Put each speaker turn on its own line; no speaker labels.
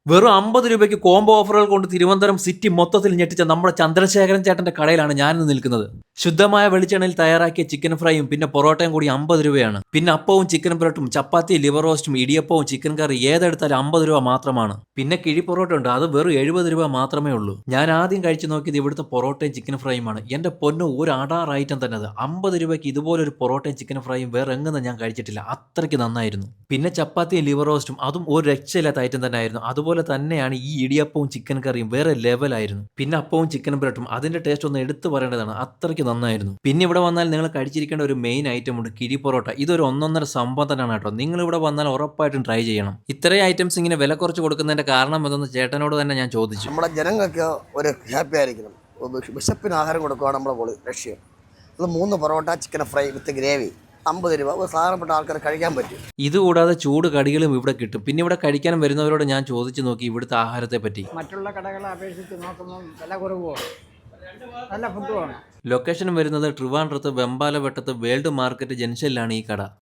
വെറും 50 രൂപയ്ക്ക് കോംബോ ഓഫറുകൾ കൊണ്ട് തിരുവനന്തപുരം സിറ്റി മൊത്തത്തിൽ ഞെട്ടിച്ച നമ്മുടെ ചന്ദ്രശേഖരൻ ചേട്ടന്റെ കടയിലാണ് ഞാനിന്ന് നിൽക്കുന്നത്. ശുദ്ധമായ വെളിച്ചെണ്ണയിൽ തയ്യാറാക്കിയ ചിക്കൻ ഫ്രൈയും പിന്നെ പൊറോട്ടയും കൂടി 50 രൂപയാണ്. പിന്നെ അപ്പവും ചിക്കൻ ബ്രെഡും ചപ്പാത്തി ലിവർ റോസ്റ്റും ഇടിയപ്പവും ചിക്കൻ കറി ഏതെടുത്താലും 50 രൂപ മാത്രമാണ്. പിന്നെ കിഴി പൊറോട്ട ഉണ്ട്, അത് വെറും 70 രൂപ മാത്രമേ ഉള്ളൂ. ഞാൻ ആദ്യം കഴിച്ചു നോക്കിയത് ഇവിടുത്തെ പൊറോട്ടയും ചിക്കൻ ഫ്രൈയുമാണ്. എന്റെ പൊന്നു, ഒരു അടാർ ഐറ്റം തന്നെ അത്. 50 രൂപയ്ക്ക് ഇതുപോലൊരു പൊറോട്ടയും ചിക്കൻ ഫ്രൈയും വേറെ എങ്ങും ഞാൻ കഴിച്ചിട്ടില്ല. അത്രയ്ക്ക് നന്നായിരുന്നു. പിന്നെ ചപ്പാത്തിയും ലിവർ റോസ്റ്റും അതും ഒരു രക്ഷയില്ലാത്ത ഐറ്റം തന്നെ ആയിരുന്നു. അതുപോലെ തന്നെയാണ് ഈ ഇടിയപ്പവും ചിക്കൻ കറിയും വേറെ ലെവലായിരുന്നു. പിന്നെ അപ്പവും ചിക്കൻ ബ്രെഡും അതിന്റെ ടേസ്റ്റ് ഒന്ന് എടുത്തു പറയേണ്ടതാണ്, അത്രയ്ക്ക് നന്നായിരുന്നു. പിന്നെ ഇവിടെ വന്നാൽ നിങ്ങൾ കഴിച്ചിരിക്കേണ്ട ഒരു മെയിൻ ഐറ്റം ഉണ്ട്, കിഴി പൊറോട്ട. ഇതൊരു ഒന്നൊന്നര സംഭവം തന്നെയാണ് കേട്ടോ. നിങ്ങൾ ഇവിടെ വന്നാൽ ഉറപ്പായിട്ടും ട്രൈ ചെയ്യണം. ഇത്രയും ഐറ്റംസ് ഇങ്ങനെ വില കുറച്ച് കൊടുക്കുന്നതിന്റെ കാരണം എന്തെന്ന് ചേട്ടനോട് തന്നെ ഞാൻ ചോദിച്ചു.
നമ്മുടെ ജനങ്ങൾക്ക് ഒരു ഹാപ്പി ആയിരിക്കണം. വിശപ്പിന് ആഹാരം കൊടുക്കുകയാണ് നമ്മുടെ ലക്ഷ്യം. അത് 3 പൊറോട്ട ചിക്കൻ ഫ്രൈ വിത്ത് ഗ്രേവി 50 രൂപ ഒരു സാധാരണപ്പെട്ട ആൾക്കാർ കഴിക്കാൻ പറ്റും.
ഇതുകൂടാതെ ചൂട് കടികളും ഇവിടെ കിട്ടും. പിന്നെ ഇവിടെ കഴിക്കാനും വരുന്നവരോട് ഞാൻ ചോദിച്ചു നോക്കി ഇവിടുത്തെ ആഹാരത്തെ പറ്റി.
മറ്റുള്ള കടകളെ അപേക്ഷിച്ച് നോക്കുമ്പോൾ വില കുറവുമാണ്, നല്ല ഫുഡുമാണ്.
ലൊക്കേഷൻ വരുന്നത് ട്രിവാൻഡ്രത്ത് വെമ്പാലവട്ടത്ത് വേൾഡ് മാർക്കറ്റ് ജംഗ്ഷനിലാണ് ഈ കട.